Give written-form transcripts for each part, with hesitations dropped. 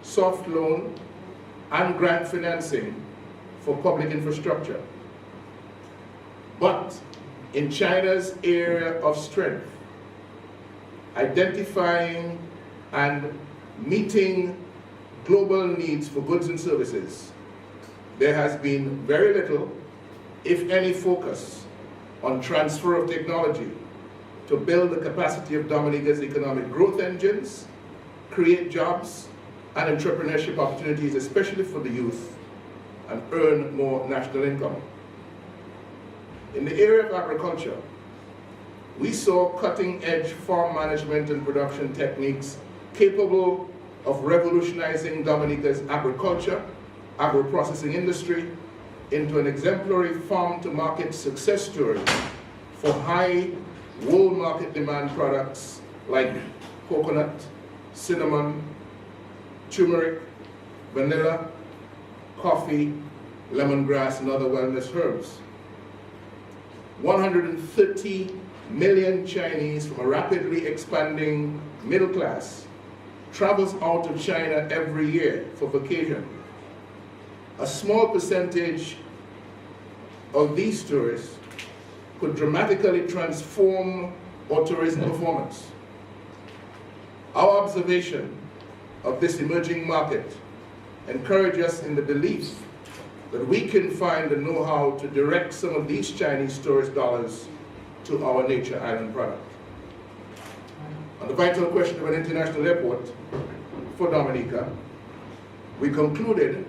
soft loan, and grant financing for public infrastructure. But in China's area of strength, identifying and meeting global needs for goods and services, there has been very little, if any, focus on transfer of technology to build the capacity of Dominica's economic growth engines, create jobs and entrepreneurship opportunities, especially for the youth, and earn more national income. In the area of agriculture, we saw cutting-edge farm management and production techniques capable of revolutionizing Dominica's agriculture, agro-processing industry into an exemplary farm-to-market success story for high world market demand products like coconut, cinnamon, turmeric, vanilla, coffee, lemongrass, and other wellness herbs. 130 million Chinese from a rapidly expanding middle class travels out of China every year for vacation. A small percentage of these tourists could dramatically transform our tourism performance. Our observation of this emerging market encourages us in the belief that we can find the know-how to direct some of these Chinese tourist dollars to our nature island product. On the vital question of an international airport for Dominica, we concluded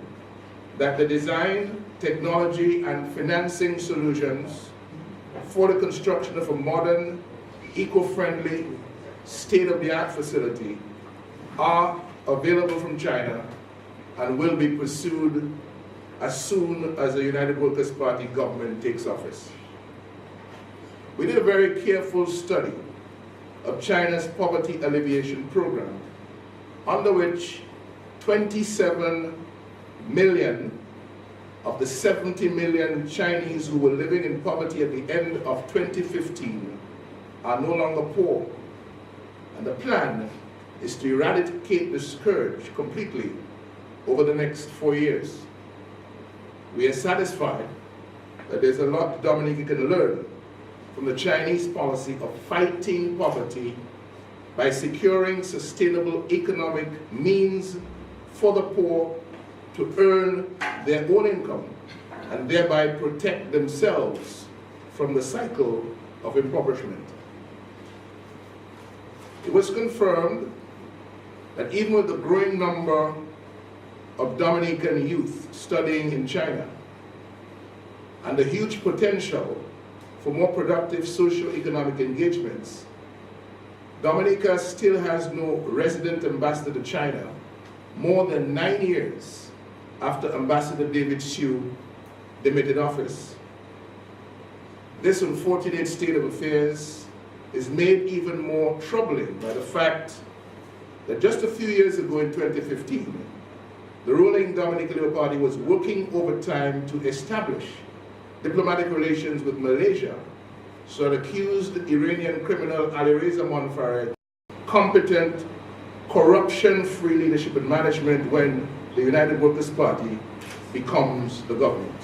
that the design, technology, and financing solutions for the construction of a modern, eco-friendly, state-of-the-art facility are available from China and will be pursued as soon as the United Workers' Party government takes office. We did a very careful study of China's poverty alleviation program, under which 27 million of the 70 million Chinese who were living in poverty at the end of 2015 are no longer poor. And the plan is to eradicate the scourge completely over the next 4 years. We are satisfied that there's a lot Dominica can learn from the Chinese policy of fighting poverty by securing sustainable economic means for the poor to earn their own income and thereby protect themselves from the cycle of impoverishment. It was confirmed that even with the growing number of Dominican youth studying in China and the huge potential for more productive socio-economic engagements, Dominica still has no resident ambassador to China more than 9 years after Ambassador David Hsu demitted office. This unfortunate state of affairs is made even more troubling by the fact that just a few years ago in 2015, the ruling Dominican Labour Party was working overtime to establish diplomatic relations with Malaysia, so an accused Iranian criminal Alireza Monfared competent, corruption-free leadership and management when the United Workers' Party becomes the government.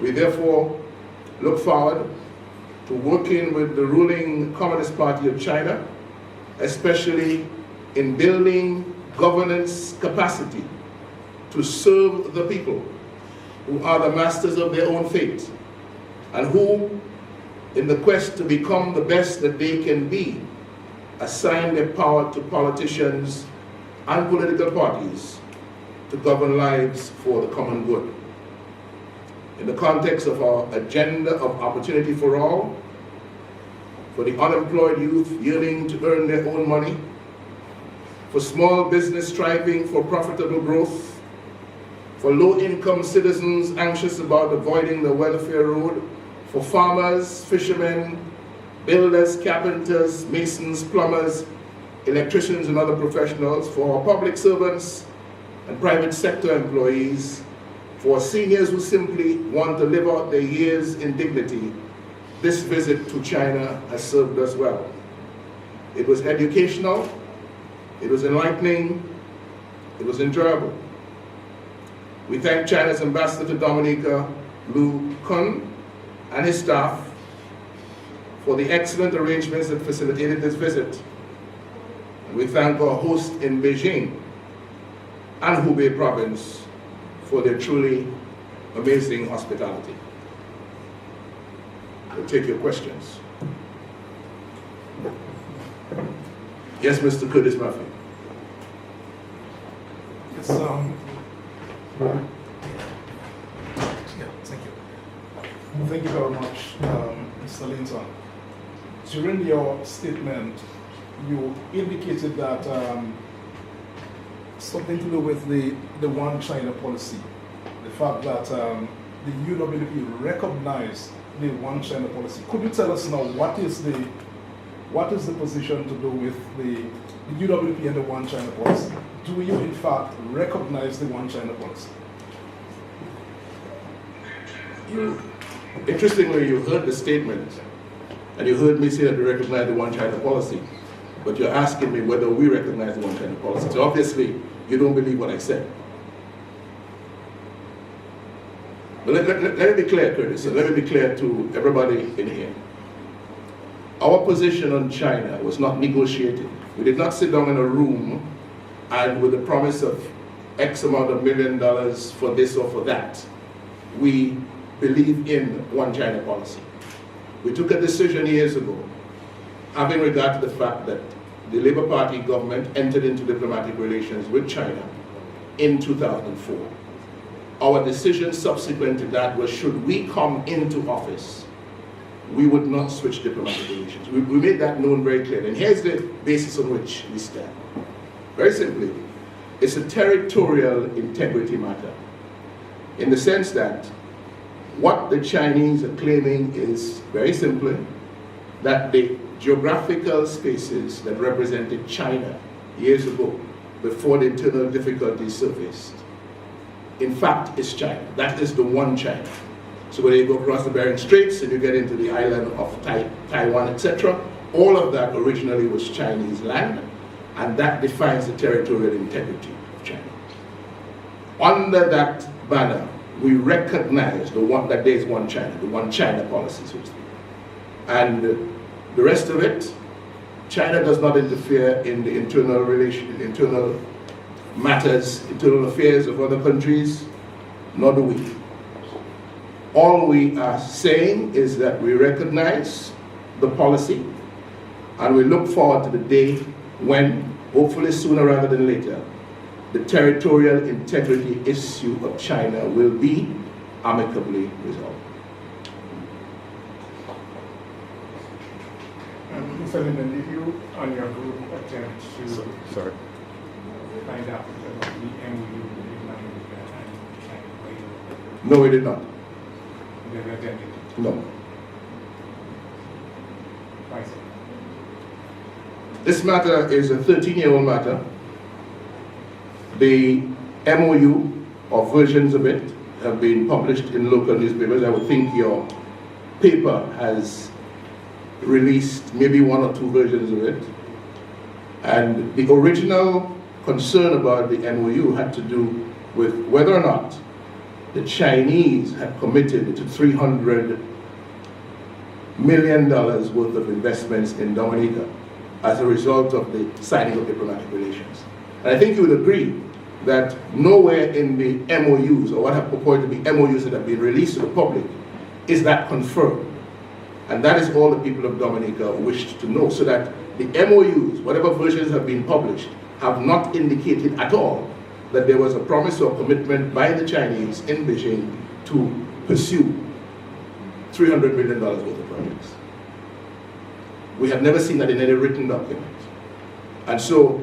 We therefore look forward to working with the ruling Communist Party of China, especially in building governance capacity to serve the people who are the masters of their own fate and who, in the quest to become the best that they can be, assign their power to politicians and political parties to govern lives for the common good. In the context of our agenda of opportunity for all, for the unemployed youth yearning to earn their own money, for small business striving for profitable growth, for low-income citizens anxious about avoiding the welfare road, for farmers, fishermen, builders, carpenters, masons, plumbers, electricians, and other professionals, for our public servants and private sector employees, for seniors who simply want to live out their years in dignity, this visit to China has served us well. It was educational, it was enlightening, It was enjoyable. We thank China's ambassador to Dominica, Lu Kun, and his staff for the excellent arrangements that facilitated this visit. And we thank our host in Beijing and Hubei province for their truly amazing hospitality. We'll take your questions. Yes, Mr. Curtis Murphy. Yes, yeah, thank you. Thank you very much, Mr. Linton. During your statement, you indicated that something to do with the One China policy, the fact that the UWP recognized the One China policy. Could you tell us now what is the position to do with the UWP and the One China policy? Do you in fact recognize the One China policy? Interestingly, you heard the statement, and you heard me say that we recognize the One China policy, but you're asking me whether we recognize the One China policy. So obviously, you don't believe what I said. But let me be clear, Curtis, and let me be clear to everybody in here. Our position on China was not negotiated. We did not sit down in a room and with the promise of X amount of $1 million for this or for that. We believe in One China policy. We took a decision years ago, having regard to the fact that the Labour Party government entered into diplomatic relations with China in 2004. Our decision subsequent to that was, should we come into office, we would not switch diplomatic relations. We made that known very clearly. And here's the basis on which we stand. Very simply, it's a territorial integrity matter, in the sense that what the Chinese are claiming is, very simply, that the geographical spaces that represented China years ago, before the internal difficulties surfaced, in fact, is China. That is the one China. So when you go across the Bering Straits and you get into the island of Taiwan, etc., all of that originally was Chinese land, and that defines the territorial integrity of China. Under that banner, we recognize that there is one China, the One China policy, so to speak. And the rest of it, China does not interfere in the internal matters, internal affairs of other countries, nor do we. All we are saying is that we recognize the policy, and we look forward to the day when, hopefully sooner rather than later, the territorial integrity issue of China will be amicably resolved. Mr. Linden, did you and your group attempt to find out about the MOU with America and China? No, we did not. You never attempted? No. Why so? This matter is a 13-year-old matter. The MOU, or versions of it, have been published in local newspapers. I would think your paper has released maybe one or two versions of it. And the original concern about the MOU had to do with whether or not the Chinese had committed to $300 million worth of investments in Dominica as a result of the signing of diplomatic relations. And I think you would agree that nowhere in the MOUs, or what have purported to be MOUs that have been released to the public, is that confirmed. And that is all the people of Dominica wished to know, so that the MOUs, whatever versions have been published, have not indicated at all that there was a promise or commitment by the Chinese in Beijing to pursue $300 million worth of projects. We have never seen that in any written document. And so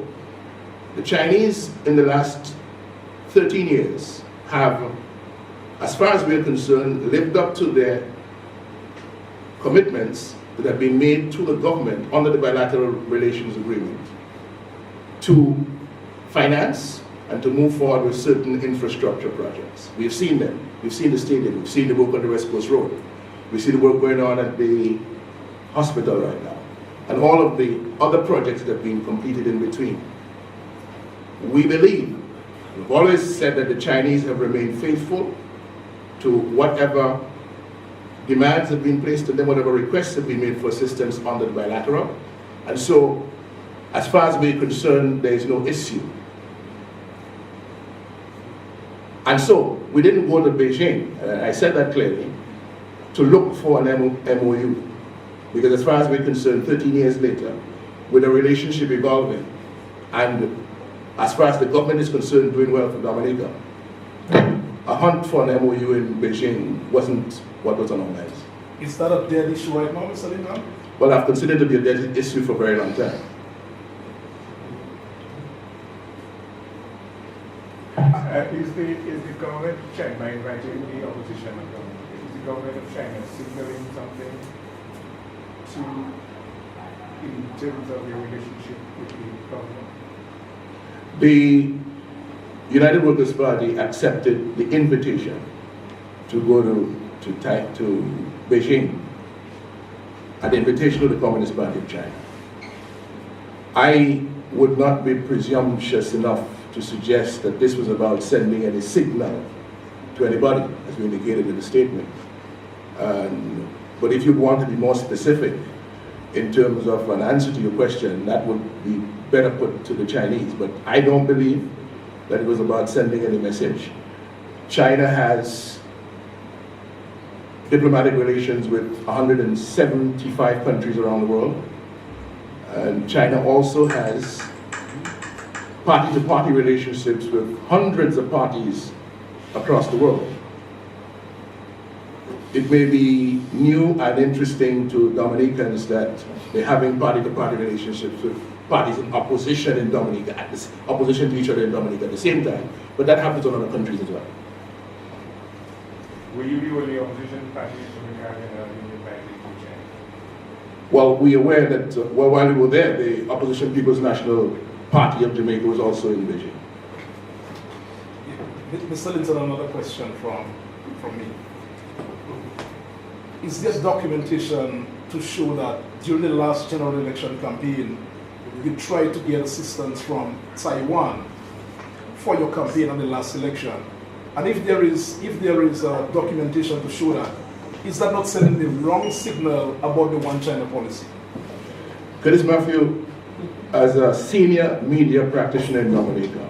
the Chinese in the last 13 years have, as far as we're concerned, lived up to their commitments that have been made to the government under the bilateral relations agreement to finance and to move forward with certain infrastructure projects. We've seen them. We've seen the stadium. We've seen the work on the West Coast Road. We see the work going on at the hospital right now, and all of the other projects that have been completed in between. We believe We've always said that the Chinese have remained faithful to whatever demands have been placed on them, whatever requests have been made for assistance under the bilateral. And so, as far as we're concerned, there is no issue. And so, we didn't go to Beijing, I said that clearly, to look for an MOU. Because as far as we're concerned, 13 years later, with a relationship evolving, and as far as the government is concerned, doing well for Dominica, a hunt for an MOU in Beijing wasn't what was on our minds. Is that a dead issue right now, Mr. Lincoln? Well, I've considered it to be a dead issue for a very long time. Is the government of China inviting the opposition of government? Is the government of China signaling something in terms of your relationship with the government? The United Workers' Party accepted the invitation to go to Beijing at the invitation of the Communist Party of China. I would not be presumptuous enough to suggest that this was about sending any signal to anybody, as we indicated in the statement. But if you want to be more specific in terms of an answer to your question, that would be better put to the Chinese. But I don't believe that it was about sending any message. China has diplomatic relations with 175 countries around the world. And China also has party-to-party relationships with hundreds of parties across the world. It may be new and interesting to Dominicans that they're having party-to-party relationships with parties in opposition in Dominica, opposition to each other in Dominica at the same time, but that happens in other countries as well. Were you the only opposition party to regard in China? Well, we are aware that while we were there, the Opposition People's National Party of Jamaica was also in Beijing. Mr. Linton, another question from me. Is there documentation to show that during the last general election campaign, you tried to get assistance from Taiwan for your campaign on the last election? And if there is documentation to show that, is that not sending the wrong signal about the one China policy? Curtis Matthew, as a senior media practitioner in Dominica,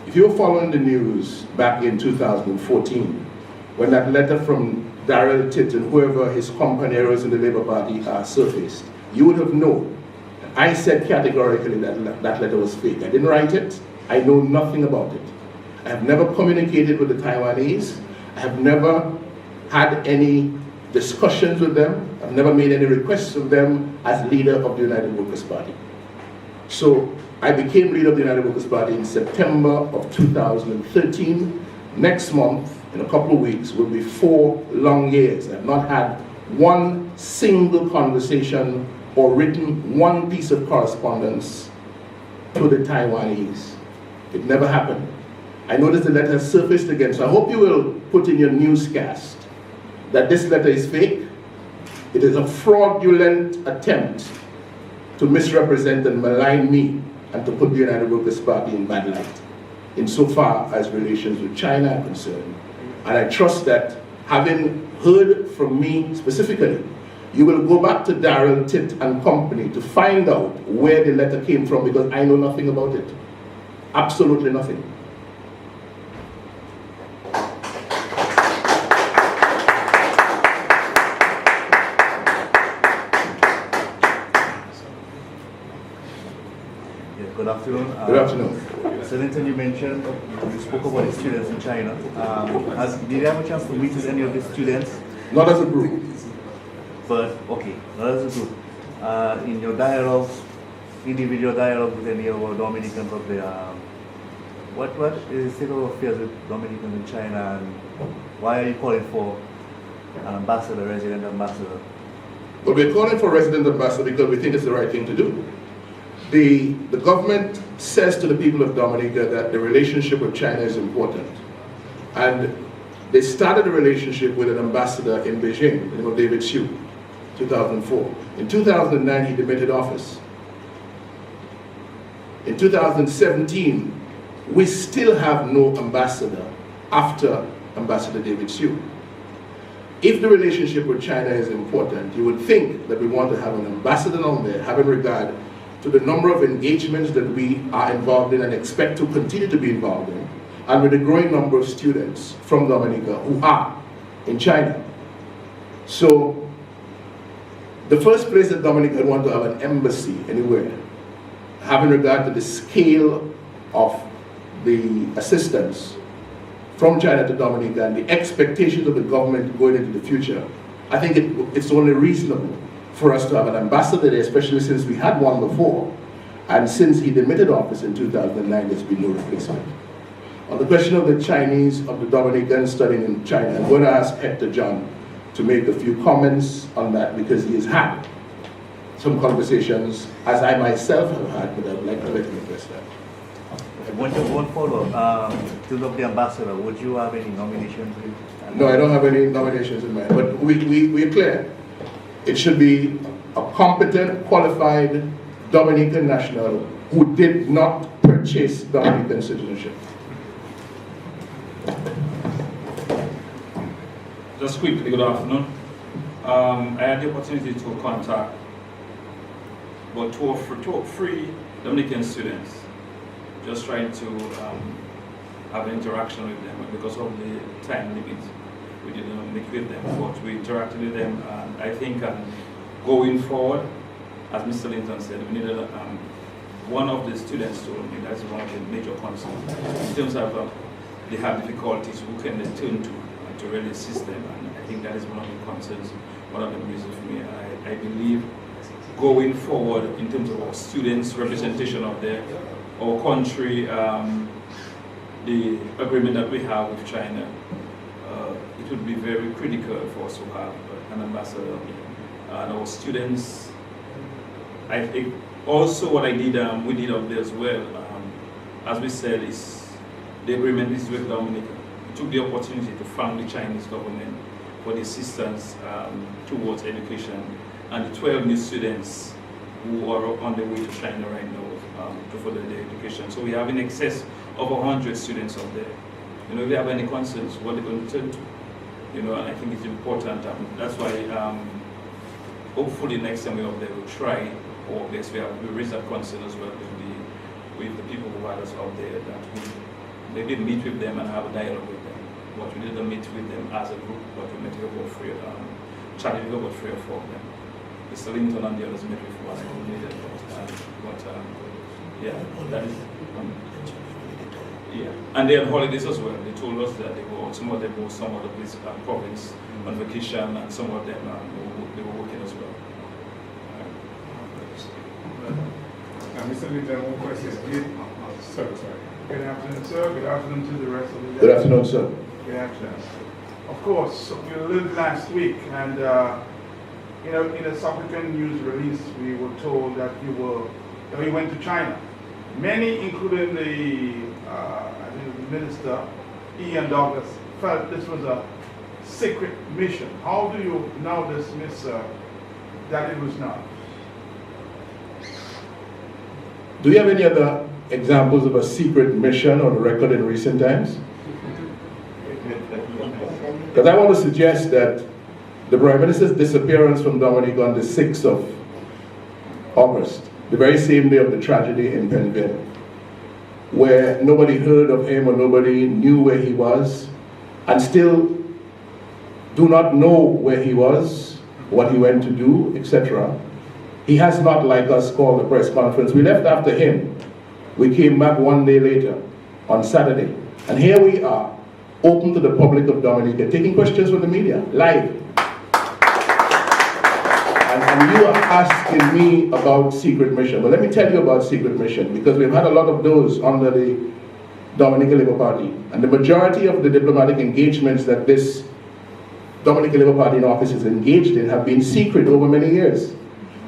if you were following the news back in 2014, when that letter from Darrell Titt and whoever his companeros in the Labour Party surfaced, you would have known. I said categorically that that letter was fake. I didn't write it. I know nothing about it. I have never communicated with the Taiwanese. I have never had any discussions with them. I've never made any requests of them as leader of the United Workers' Party. So I became leader of the United Workers' Party in September of 2013. Next month, in a couple of weeks, will be 4 long years. I've not had one single conversation or written one piece of correspondence to the Taiwanese. It never happened. I noticed the letter has surfaced again, so I hope you will put in your newscast that this letter is fake. It is a fraudulent attempt to misrepresent and malign me and to put the United Workers' Party in bad light, insofar as relations with China are concerned. And I trust that, having heard from me specifically, you will go back to Darrell Titt and company to find out where the letter came from, because I know nothing about it. Absolutely nothing. Good afternoon. Good afternoon. So Linton, you mentioned, you spoke about the students in China. Did you have a chance to meet with any of the students? Not as a group. But, okay, not as a group. In your dialogues, individual dialogue with any of our Dominicans up there, what is the state of affairs with Dominicans in China, and why are you calling for an ambassador, resident ambassador? Well, we're calling for resident ambassador because we think it's the right thing to do. The government says to the people of Dominica that the relationship with China is important. And they started a relationship with an ambassador in Beijing, the name of David Xu, 2004. In 2009, he demitted office. In 2017, we still have no ambassador after Ambassador David Sue. If the relationship with China is important, you would think that we want to have an ambassador on there, having regard to the number of engagements that we are involved in and expect to continue to be involved in, and with the growing number of students from Dominica who are in China. So, the first place that Dominica would want to have an embassy anywhere, having regard to the scale of the assistance from China to Dominica and the expectations of the government going into the future, I think it's only reasonable for us to have an ambassador there, especially since we had one before. And since he demitted office in 2009, there's been no replacement. On the question of the Chinese, of the Dominicans studying in China, I'm going to ask Hector John to make a few comments on that, because he has had some conversations, as I myself have had, but I would like to let him address that. One follow-up. To the ambassador, would you have any nominations? No, I don't have any nominations in mind, but we're clear. It should be a competent, qualified Dominican national who did not purchase Dominican citizenship. Just quickly, good afternoon. I had the opportunity to contact about two or three Dominican students, just trying to have an interaction with them, and because of the time limit, we didn't meet with them, but we interacted with them, and I think going forward, as Mr. Linton said, we needed one of the students told me that's one of the major concerns in terms of they have difficulties, who can they turn to really assist them, and I think that is one of the concerns, one of the reasons for me. I believe going forward in terms of our students' representation of our country, the agreement that we have with China, it would be very critical for us to have an ambassador. And our students, I think also what we did up there as well, as we said, is the agreement is with Dominica. We took the opportunity to thank the Chinese government for the assistance towards education, and the 12 new students who are on their way to China right now to further their education. So we have in excess of 100 students out there. You know, if they have any concerns, what they're going to turn to. You know, and I think it's important. That's why hopefully next time we're up there, we'll try, or yes, we raise that concern as well with the people who are us out there, that we maybe meet with them and have a dialogue with them. But we didn't meet with them as a group, but we met with about three or four of them. Mr. Linton and the others met with one coordinator, but yeah, that is. Yeah, and they had holidays as well. They told us that some of them were some of the province on vacation, and some of them they were working as well. Mr. Linton, one question. Sorry. Good afternoon, sir. Good afternoon to the rest of the. Good afternoon, sir. Good afternoon. Of course, we lived last week, and you know, in a subsequent news release, we were told that you went to China. Many, including I think the Minister, Ian Douglas, felt this was a secret mission. How do you now dismiss that it was not? Do you have any other examples of a secret mission on the record in recent times? Because I want to suggest that the Prime Minister's disappearance from Dominica on the 6th of August, the very same day of the tragedy in Penville, where nobody heard of him or nobody knew where he was, and still do not know where he was, what he went to do, etc. He has not, like us, called a press conference. We left after him. We came back one day later, on Saturday, and here we are, open to the public of Dominica, taking questions from the media, live. And you are asking me about secret mission. Well, let me tell you about secret mission, because we've had a lot of those under the Dominica Labour Party. And the majority of the diplomatic engagements that this Dominica Labour Party in office is engaged in have been secret over many years.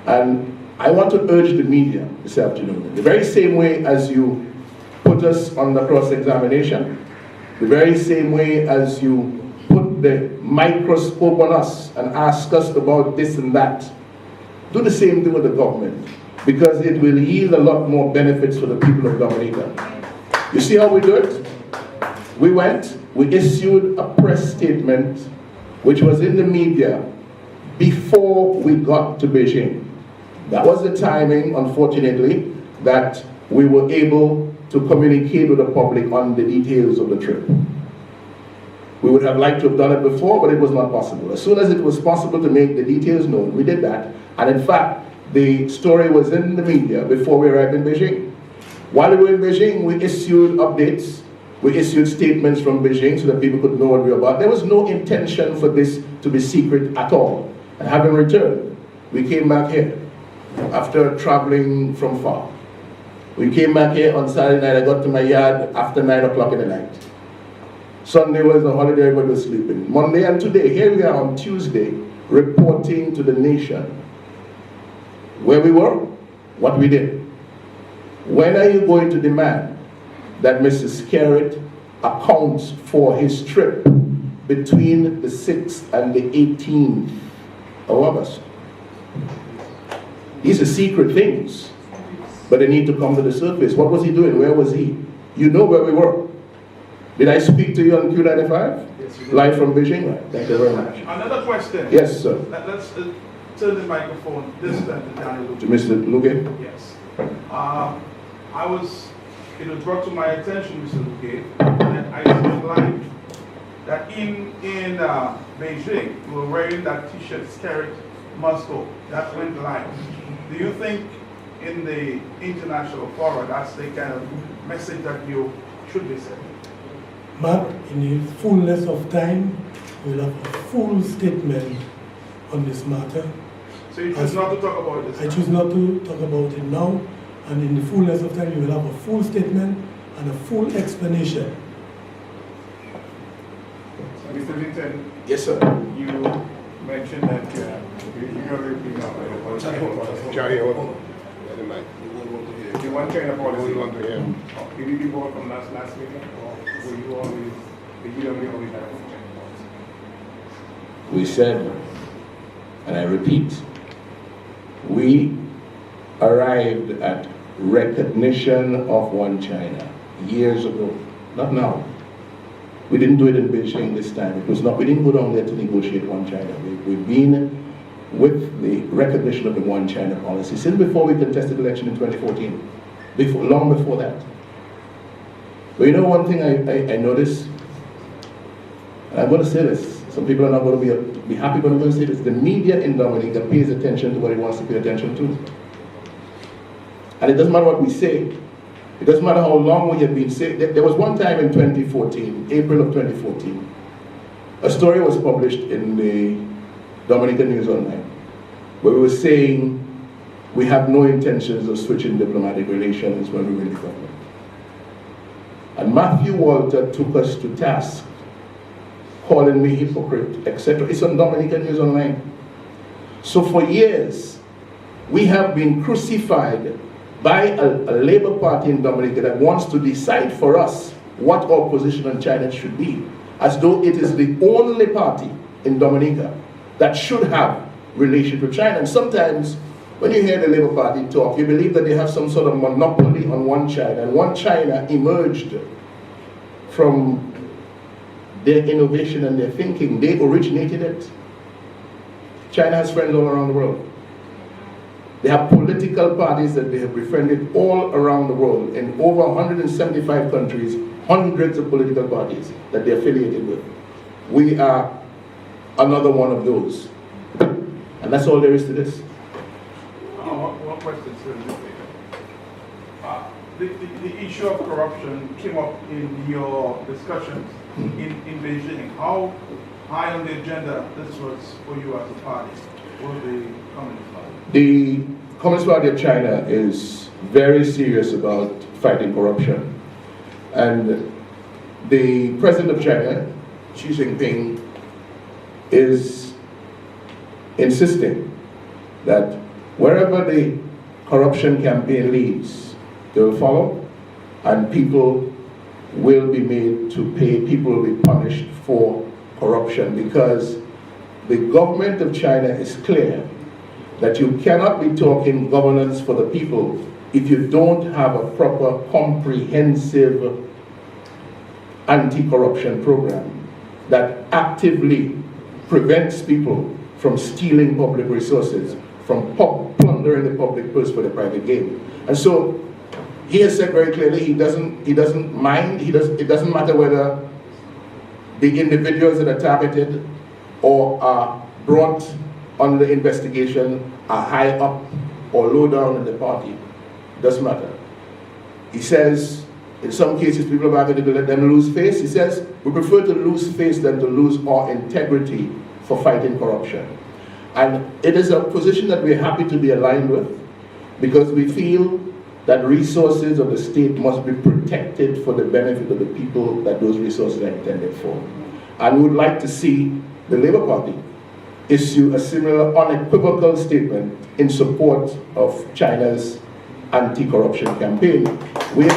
And I want to urge the media this afternoon, the very same way as you put us under cross-examination, the very same way as you put the microscope on us and ask us about this and that, do the same thing with the government, because it will yield a lot more benefits for the people of Dominica. You see how we do it? We issued a press statement which was in the media before we got to Beijing. That was the timing, unfortunately, that we were able to communicate with the public on the details of the trip. We would have liked to have done it before, but it was not possible. As soon as it was possible to make the details known, we did that. And in fact, the story was in the media before we arrived in Beijing. While we were in Beijing, we issued updates. We issued statements from Beijing so that people could know what we were about. There was no intention for this to be secret at all. And having returned, we came back here after traveling from far. We came back here on Saturday night. I got to my yard after 9 o'clock in the night. Sunday was a holiday, everybody was sleeping. Monday and today, here we are on Tuesday, reporting to the nation where we were, what we did. When are you going to demand that Mr. Skerritt accounts for his trip between the 6th and the 18th of August? These are secret things, but they need to come to the surface. What was he doing? Where was he? You know where we were. Did I speak to you on Q95? Yes, you did. Live from Beijing? Right. Thank you very much. Another question. Yes, sir. Let's turn the microphone this time to Daniel. To Mr. Luge? Yes. It was brought to my attention, Mr. Luque, that I saw live that in Beijing, you were wearing that t-shirt, Skerritt must go. That went live. Do you think in the international forum, that's the kind of message that you should be sending? Mark, in the fullness of time, we'll have a full statement on this matter. So you choose not to talk about this? I choose not to talk about it now, and in the fullness of time, you will have a full statement and a full explanation. Mr. Vincent, Yes, sir. you mentioned that the one China policy. Did you vote from last meeting, or were you always, did you always have a China policy? We said, and I repeat, we arrived at recognition of one China years ago, not now. We didn't do it in Beijing this time. It was not, we didn't go down there to negotiate one China. We've been with the recognition of the one China policy since before we contested the election in 2014, long before that. But you know one thing I noticed, and I'm going to say this, some people are not going to be happy, but I'm going to say this, the media in Dominica pays attention to what it wants to pay attention to. And it doesn't matter what we say, it doesn't matter how long we have been saying. There was one time in 2014, April of 2014, a story was published in the Dominican News Online, where we were saying we have no intentions of switching diplomatic relations when we win the government. And Matthew Walter took us to task, calling me hypocrite, etc. It's on Dominican News Online. So for years, we have been crucified by a Labour Party in Dominica that wants to decide for us what our position on China should be, as though it is the only party in Dominica that should have relations with China. And sometimes, when you hear the Labour Party talk, you believe that they have some sort of monopoly on one China, and one China emerged from their innovation and their thinking. They originated it. China has friends all around the world. They have political parties that they have befriended all around the world. In over 175 countries, hundreds of political parties that they're affiliated with. We are another one of those. And that's all there is to this. One question, sir. The issue of corruption came up in your discussions in Beijing. How high on the agenda this was for you as a party, or the Communist Party? The Communist Party of China is very serious about fighting corruption. And the President of China, Xi Jinping, is insisting that wherever the corruption campaign leads, they will follow, and people will be made to pay, people will be punished for corruption, because the government of China is clear that you cannot be talking governance for the people if you don't have a proper, comprehensive anti-corruption program that actively prevents people from stealing public resources, from plundering the public purse for the private gain. And so he has said very clearly he doesn't mind, it doesn't matter whether the individuals that are targeted or are brought under the investigation are high up or low down in the party. It doesn't matter. He says, in some cases, people are going to let them lose face. He says, we prefer to lose face than to lose our integrity for fighting corruption. And it is a position that we're happy to be aligned with, because we feel that resources of the state must be protected for the benefit of the people that those resources are intended for. And we would like to see the Labour Party issue a similar unequivocal statement in support of China's anti-corruption campaign. We're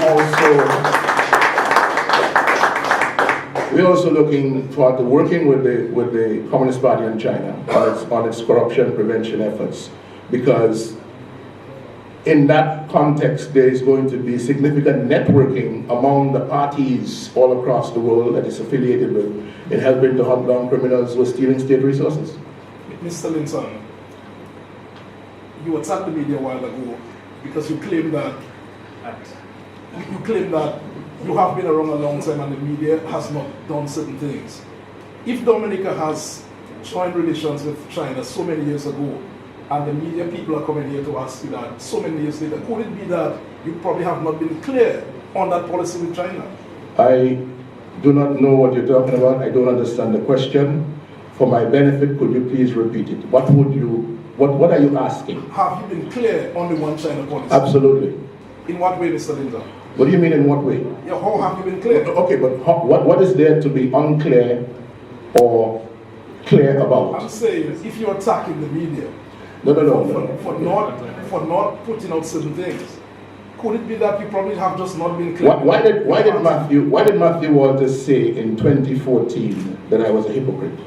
also looking forward to working with the Communist Party in China on its corruption prevention efforts, because in that context there is going to be significant networking among the parties all across the world that is affiliated with in helping to hunt down criminals who are stealing state resources. Mr. Linton, you attacked the media a while ago because you claim that you have been around a long time and the media has not done certain things. If Dominica has joined relations with China so many years ago, and the media people are coming here to ask you that so many years later, could it be that you probably have not been clear on that policy with China? I do not know what you're talking about. I don't understand the question. For my benefit, could you please repeat it? What are you asking? Have you been clear on the one China policy? Absolutely. In what way, Mr. Linton? What do you mean in what way? Yeah, how have you been clear? Okay, but what is there to be unclear or clear about? I'm saying, if you're attacking the media, No. For not putting out certain things, could it be that you probably have just not been clear? Why did Matthew Walters say in 2014 that I was a hypocrite?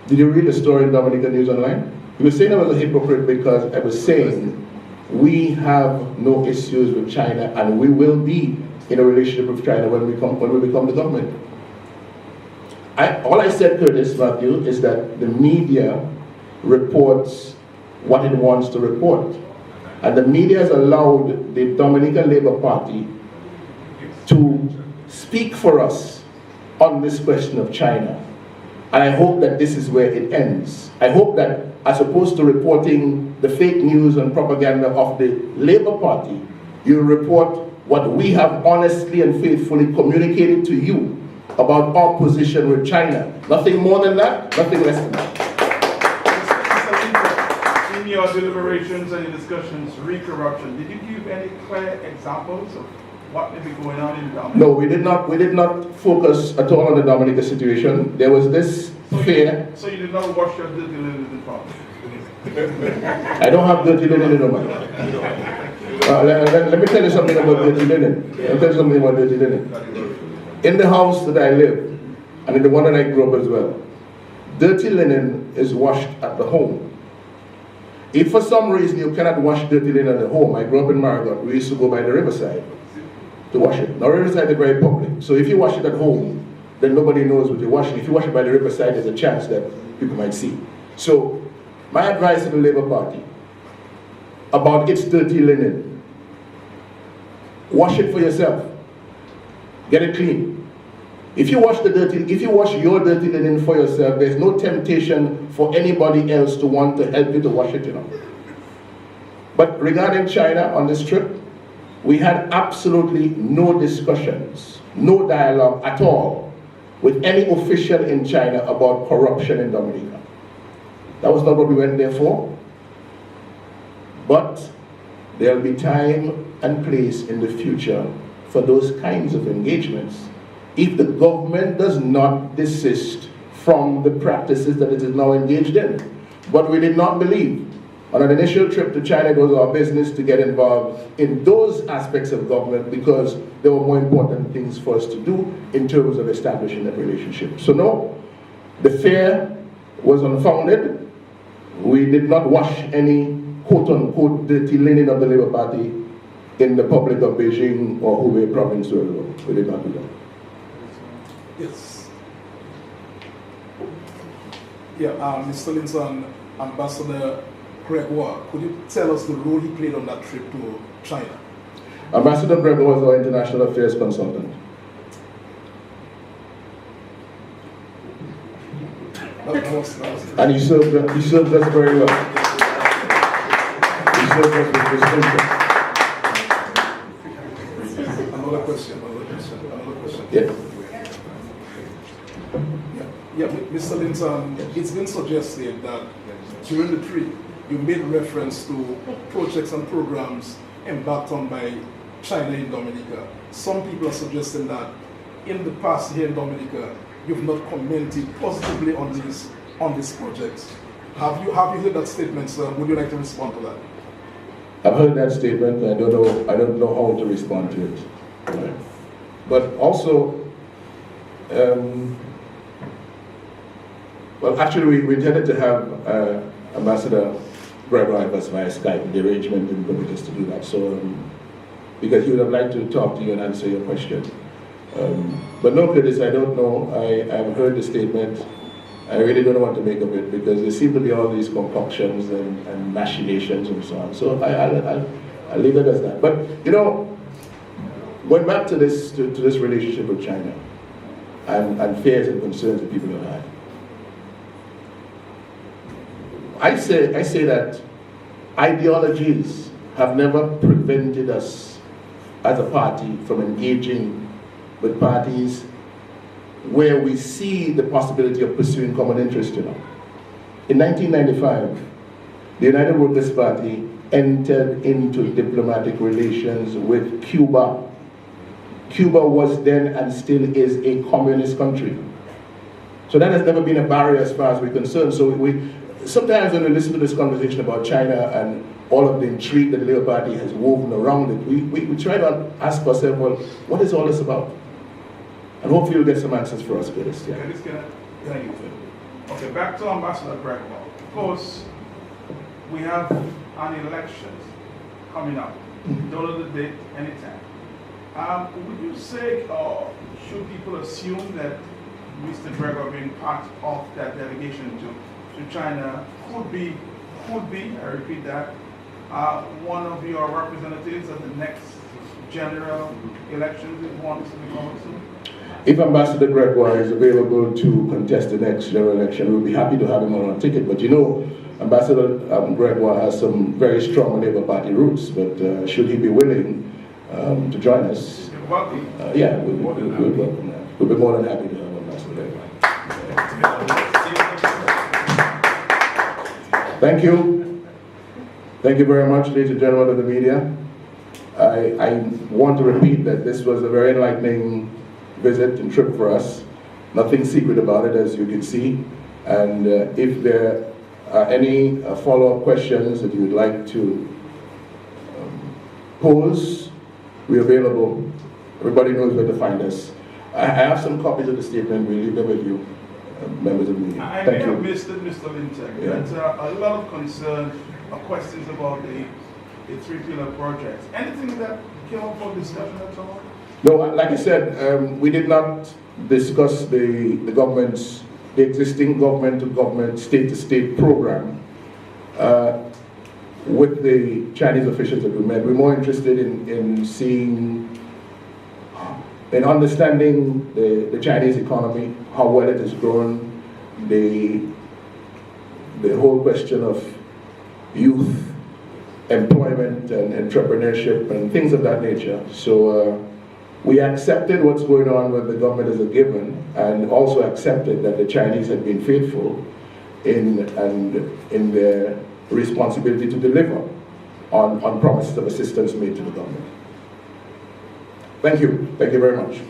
Did you read the story in Dominica News Online? He was saying I was a hypocrite because I was saying we have no issues with China and we will be in a relationship with China when we become the government. All I said, Curtis, Matthew, is that the media reports what it wants to report. And the media has allowed the Dominican Labour Party to speak for us on this question of China. And I hope that this is where it ends. I hope that as opposed to reporting the fake news and propaganda of the Labour Party, you report what we have honestly and faithfully communicated to you about our position with China. Nothing more than that, nothing less than that. In your deliberations and your discussions, re-corruption, did you give any clear examples of what may be going on in Dominica? No, we did not focus at all on the Dominica situation. There was this fear. So you did not wash your dirty linen in the park? I don't have dirty linen in my let me tell you something about dirty linen. In the house that I live, and in the one that I grew up as well, dirty linen is washed at the home. If for some reason you cannot wash dirty linen at the home, I grew up in Margot, we used to go by the riverside to wash it. Now riverside is very public, so if you wash it at home, then nobody knows what you're washing. If you wash it by the riverside, there's a chance that people might see. So my advice to the Labour Party about its dirty linen: wash it for yourself. Get it clean. If you wash your dirty linen for yourself, there's no temptation for anybody else to want to help you to wash it, you know. But regarding China on this trip, we had absolutely no discussions, no dialogue at all with any official in China about corruption in Dominica. That was not what we went there for. But there'll be time and place in the future for those kinds of engagements if the government does not desist from the practices that it is now engaged in. But we did not believe on an initial trip to China it was our business to get involved in those aspects of government because there were more important things for us to do in terms of establishing that relationship. So no, the fear was unfounded. We did not wash any quote-unquote dirty linen of the Labour Party in the public of Beijing or Hubei province or we did not do that. Yes. Yeah, Mr. Linson, Ambassador Gregoire, could you tell us the role he played on that trip to China? Ambassador Gregoire was our international affairs consultant. And he served us very well. He served us with distinction. Another question. Yeah. Yeah, Mr. Linton, it's been suggested that during the trip, you made reference to projects and programs embarked on by China in Dominica. Some people are suggesting that in the past here in Dominica, you've not commented positively on these projects. Have you heard that statement, sir? Would you like to respond to that? I've heard that statement. I don't know how to respond to it. Right. But also, well, actually, we intended to have Ambassador Gregoire with us via Skype. The arrangement didn't permit us to do that. So, because he would have liked to talk to you and answer your question. But no, Curtis, I don't know. I've heard the statement. I really don't know what to make of it because there seem to be all these concoctions and machinations and so on. So I'll leave it as that. But you know, going back to this relationship with China and fears and concerns that people have had, I say that ideologies have never prevented us as a party from engaging with parties where we see the possibility of pursuing common interest, you know. In 1995, the United Workers' Party entered into diplomatic relations with Cuba. Cuba was then and still is a communist country. So that has never been a barrier as far as we're concerned. So sometimes when we listen to this conversation about China and all of the intrigue that the Labour Party has woven around it, we try to ask ourselves, well, what is all this about? And hopefully we'll get some answers for us, Curtis. Yeah. Thank you. Okay, back to Ambassador Gregoire. Of course, we have an elections coming up. Don't know the date, anytime. Would you say, or should people assume that Mr. Gregoire being part of that delegation to China could be, I repeat that, one of your representatives at the next general elections if one is to be called soon? If Ambassador Gregoire is available to contest the next general election, we'll be happy to have him on our ticket. But you know, Ambassador Gregoire has some very strong Labour Party roots. But should he be willing to join us, yeah, we'll welcome that. We'll be more than happy to have Ambassador Gregoire. Thank you. Thank you very much, ladies and gentlemen of the media. I want to repeat that this was a very enlightening visit and trip for us. Nothing secret about it, as you can see. And if there are any follow-up questions that you would like to pose, we're available. Everybody knows where to find us. I have some copies of the statement. We'll leave them with you, members of the media. I Thank may you. have missed it, Mr. Linton. Yeah. There's a lot of concern or questions about the three-pillar projects. Anything that came up for discussion at all? No, like I said, we did not discuss the existing government-to-government, state-to-state program with the Chinese officials that we met. We're more interested in understanding the Chinese economy, how well it has grown, the whole question of youth employment and entrepreneurship and things of that nature. So we accepted what's going on with the government as a given, and also accepted that the Chinese had been faithful in their responsibility to deliver on promises of assistance made to the government. Thank you. Thank you very much.